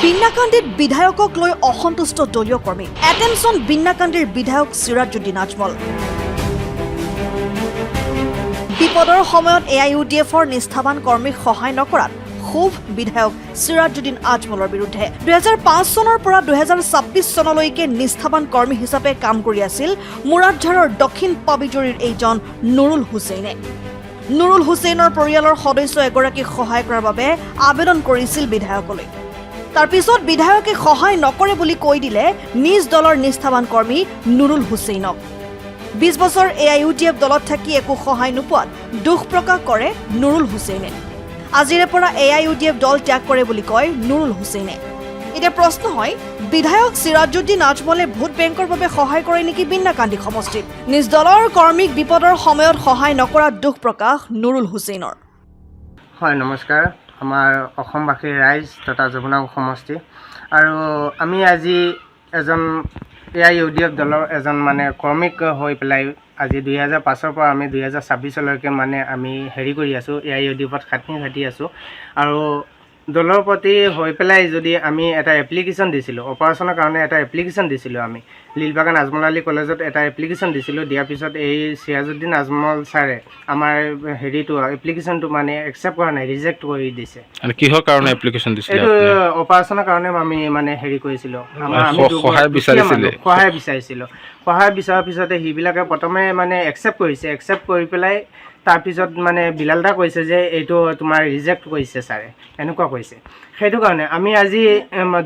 বিন্নাকান্দিত বিধায়কক লৈ অসন্তুষ্ট দলীয় কৰ্মী এটেনশ্যন বিন্নাকান্দিৰ বিধায়ক সিৰাজউদ্দিন আজমল বিপদৰ সময়ত AIUDFৰ নিষ্ঠাবান কৰ্মীক সহায় নকৰাত খুব বিধায়ক সিৰাজউদ্দিন আজমলৰ বিৰুদ্ধে 2005 চনৰ পৰা 2026 চনলৈকে নিষ্ঠাবান কৰ্মী হিচাপে কাম কৰি আছিল মুৰাদঝাৰৰ দক্ষিণ পাবিজুৰীৰ এইজন নুৰুল হুছেইনে নুৰুল হুছেইনৰ পৰিয়ালৰ সদস্য এগৰাকীক সহায় কৰাৰ বাবে আবেদন কৰিছিল বিধায়কলৈ তাৰ পিছত বিধায়কে সহায় নকৰে বুলি কৈ দিলে নিজ দলৰ নিষ্ঠাবান কৰ্মী নুৰুল হুছেইনক 20 বছৰ AIUDF দলত থাকি একো সহায় নোপোৱাত দুখ প্ৰকাশ কৰে নুৰুল হুছেইনে আজিৰে পৰা AIUDF দল ত্যাগ কৰে বুলি কয় নুৰুল হুছেইনে এটা প্ৰশ্ন হয় বিধায়ক সিৰাজউদ্দিন আজমলে ভোট বেংকৰ বাবে সহায় কৰে নেকি বিন্নাকান্দি সমষ্টিত নিজ দলৰ কৰ্মীক বিপদৰ সময়ত সহায় নকৰা দুখ প্ৰকাশ নুৰুল হুছেইনৰ হয় নমস্কাৰ আমাৰ অসমবাসীৰ ৰাইজ তথা যমুনা সমষ্টি আৰু আমি আজি এজন AIUDF দলৰ এজন মানে কৰ্মীক হৈ পেলাই আজি 2005 পৰা আমি 2026 লৈকে মানে আমি হেৰি কৰি আছোঁ AIUDFত খাটি আছোঁ আৰু দলৰ প্ৰতি হৈ পেলাই যদি আমি এটা এপ্লিকেশ্যন দিছিলোঁ অপাৰেশ্যনৰ কাৰণে এটা এপ্লিকেশ্যন দিছিলোঁ আমি লীলবাগান আজমল আলী কলেজত এটা এপ্লিকেশ্যন দিছিলোঁ দিয়াৰ পিছত এই সিৰাজউদ্দিন আজমল ছাৰে আমাৰ হেৰিটো এপ্লিকেশ্যনটো মানে একচেপ্ট কৰা নাই ৰিজেক্ট কৰি দিছে আৰু কিহৰ কাৰণে এপ্লিকেশ্যন দিছিলে এইটো অপাৰেশ্যনৰ কাৰণে আমি মানে হেৰি কৰিছিলোঁ সহায় বিচাৰিছিলোঁ সহায় বিচৰাৰ পিছতে সেইবিলাকে প্ৰথমে মানে একচেপ্ট কৰি পেলাই তাৰপিছত মানে বিলালদা কৈছে যে এইটো তোমাৰ ৰিজেক্ট কৰিছে ছাৰে এনেকুৱা কৈছে সেইটো কাৰণে আমি আজি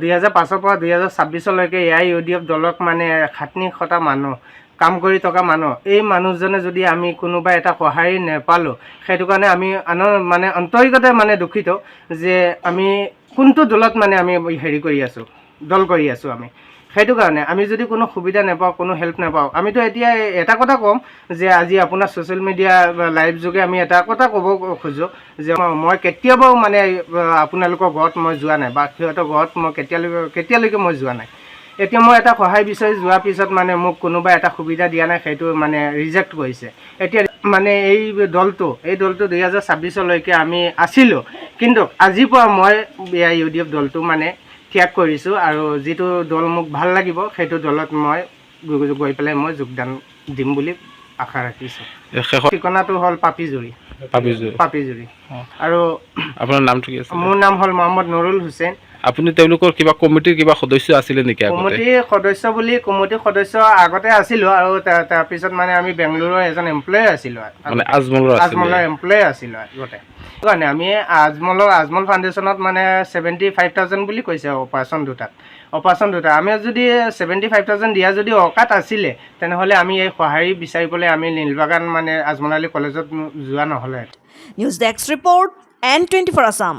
2005 পৰা 2026 লৈকে AIUDF দলক মানে খাটনি খটা মানুহ কাম কৰি থকা মানুহ এই মানুহজনে যদি আমি কোনোবা এটা সহায় নেপালোঁ সেইটো কাৰণে আমি মানে অন্তৰিকতে মানে দুখিত যে আমি কোনটো দলত মানে আমি হেৰি কৰি আছোঁ দল কৰি আছোঁ আমি সেইটো কাৰণে আমি যদি কোনো সুবিধা নাপাওঁ কোনো হেল্প নাপাওঁ আমিতো এতিয়া এটা কথা ক'ম যে আজি আপোনাৰ ছ'চিয়েল মিডিয়া লাইভ যোগে আমি এটা কথা ক'ব খোজোঁ যে মই কেতিয়াবাও মানে আপোনালোকৰ ঘৰত মই যোৱা নাই বা সিহঁতৰ ঘৰত মই কেতিয়ালৈকে মই যোৱা নাই এতিয়া মই এটা সহায় বিচাৰি যোৱাৰ পিছত মানে মোক কোনোবা এটা সুবিধা দিয়া নাই সেইটো মানে ৰিজেক্ট কৰিছে এতিয়া মানে এই দলটো 2026 লৈকে আমি আছিলোঁ কিন্তু আজিৰ পৰা মই AIUDF দলটো মানে ত্যাগ কৰিছোঁ আৰু যিটো দল মোক ভাল লাগিব সেইটো দলত মই গৈ পেলাই মই যোগদান দিম বুলি আশা ৰাখিছোঁ ঠিকনাটো হ'ল পাপিজুৰি আৰু আপোনাৰ নামটো কি আছে মোৰ নাম হ'ল মহম্মদ নুৰুল হুছেইন আপুনি তেওঁলোকৰ কিবা কমিটিৰ কিবা সদস্য আছিলে নেকি কমিটিৰ সদস্য আগতে আছিলোঁ আৰু তাৰপিছত মানে আমি বেংগলোৰৰ এজন এমপ্লয় আছিলোঁ মানে আজমলৰ এমপ্লয় আছিলোঁ আগতে কাৰণে আমি আজমল ফাউণ্ডেশ্যনত মানে 75,000 বুলি কৈছে অপাৰেশ্যন দুটাত আমি যদি 75,000 দিয়া যদি অকাত আছিলে তেনেহ'লে আমি এই সহায় বিচাৰিবলৈ আমি নীলবাগান মানে আজমল আলী কলেজত যোৱা নহ'লে news desk report N24 Assam.